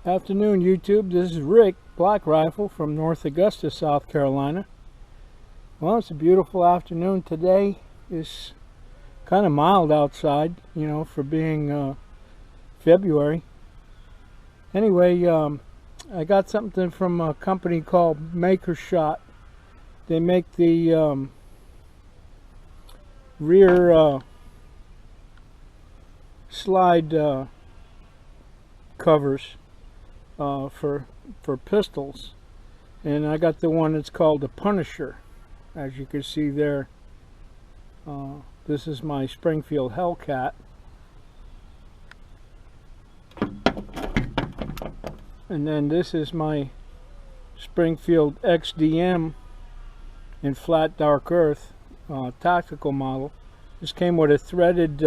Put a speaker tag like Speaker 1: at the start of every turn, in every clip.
Speaker 1: Afternoon, YouTube. This is Rick, Black Rifle from North Augusta, South Carolina. Well, it's a beautiful afternoon today. It's kind of mild outside, you know, for being February. Anyway, I got something from a company called MakerShot. They make the rear slide covers for pistols, and I got the one that's called the Punisher. As you can see there, this is my Springfield Hellcat, and then this is my Springfield XDM in flat dark earth tactical model. This came with a threaded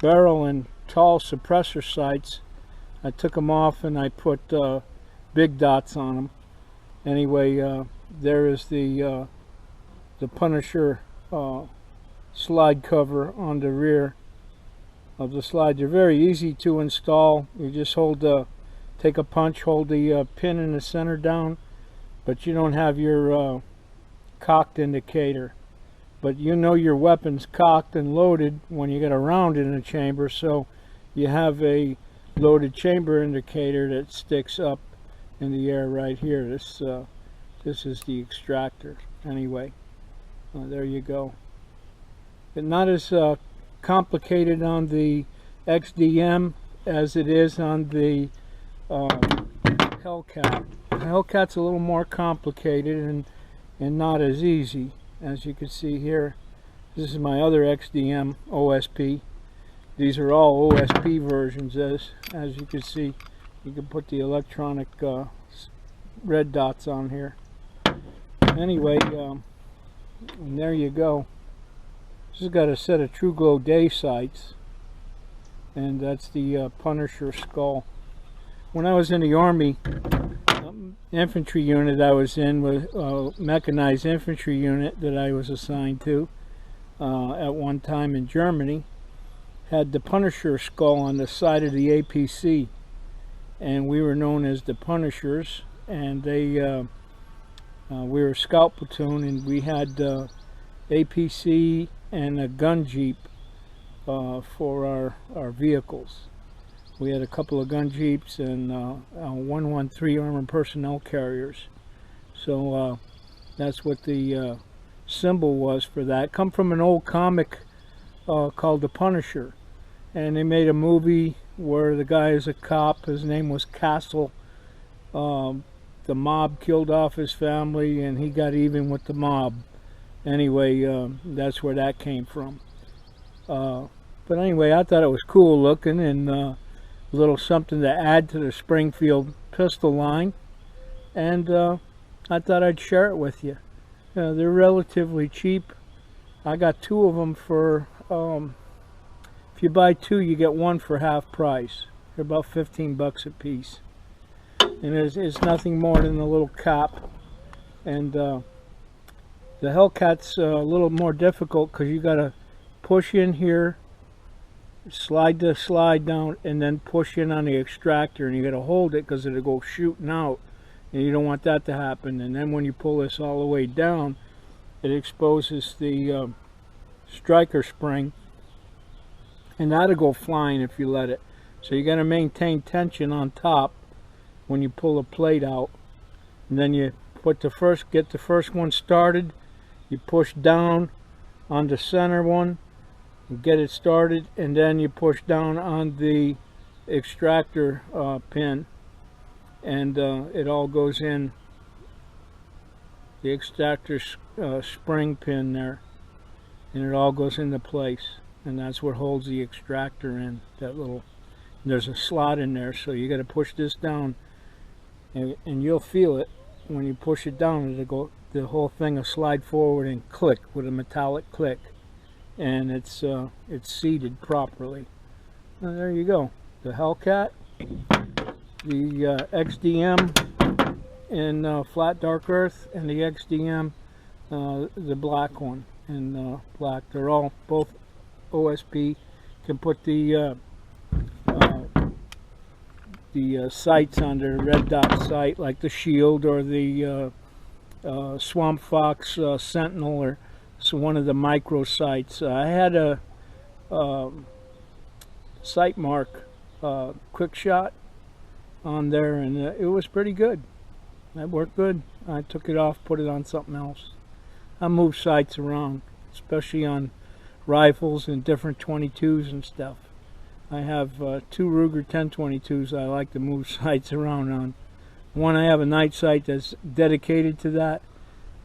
Speaker 1: barrel and tall suppressor sights. I took them off and I put big dots on them. Anyway, there is the Punisher slide cover on the rear of the slide. They're very easy to install. You just take a punch, hold the pin in the center down, but you don't have your cocked indicator. But you know your weapon's cocked and loaded when you get a round in the chamber, so you have a loaded chamber indicator that sticks up in the air right here. This is the extractor. Anyway, there you go. It's not as complicated on the XDM as it is on the Hellcat. The Hellcat's a little more complicated and not as easy. As you can see here, this is my other XDM OSP. These are all OSP versions. As you can see, you can put the electronic red dots on here. Anyway, and there you go. This has got a set of True Glow day sights, and that's the Punisher skull. When I was in the Army, infantry unit I was in was a mechanized infantry unit that I was assigned to at one time in Germany. Had the Punisher skull on the side of the APC, and we were known as the Punishers, and we were a scout platoon, and we had APC and a gun jeep for our vehicles. We had a couple of gun jeeps and 113 armored personnel carriers. So that's what the symbol was for that. Come from an old comic called The Punisher. And they made a movie where the guy is a cop. His name was Castle. The mob killed off his family and he got even with the mob. Anyway, that's where that came from. But anyway, I thought it was cool looking and a little something to add to the Springfield pistol line. And I thought I'd share it with you. They're relatively cheap. I got two of them for... if you buy two, you get one for half price. They're about 15 bucks a piece. And it's nothing more than a little cap. And the Hellcat's a little more difficult because you got to push in here, slide the slide down, and then push in on the extractor. And you got to hold it because it'll go shooting out. And you don't want that to happen. And then when you pull this all the way down, it exposes the striker spring. And that'll go flying if you let it. So you got to maintain tension on top when you pull the plate out. And then you get the first one started. You push down on the center one and get it started. And then you push down on the extractor pin. And it all goes in the extractor spring pin there. And it all goes into place. And that's what holds the extractor in. There's a slot in there, so you got to push this down, and you'll feel it when you push it down. The whole thing will slide forward and click with a metallic click, and it's seated properly. And there you go. The Hellcat, the XDM in flat dark earth, and the XDM, the black one in black. They're all both OSP. Can put the sights on the red dot sight, like the Shield or the Swamp Fox Sentinel, or so one of the micro sights. I had a sight mark quick shot on there, and it was pretty good. That worked good. I took it off, put it on something else. I move sights around, especially on rifles and different 22s and stuff. I have 2 Ruger 1022s I like to move sights around on. One, I have a night sight that's dedicated to that,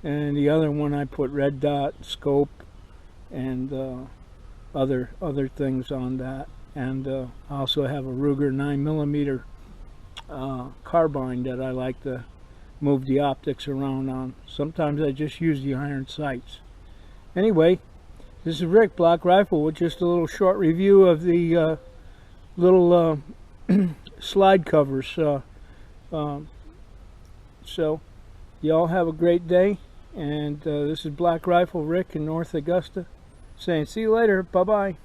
Speaker 1: and the other one I put red dot, scope, and other things on that. And I also have a Ruger 9mm carbine that I like to move the optics around on. Sometimes I just use the iron sights. Anyway, this is Rick, Black Rifle, with just a little short review of the little slide covers. So y'all have a great day, and this is Black Rifle Rick in North Augusta saying see you later. Bye bye.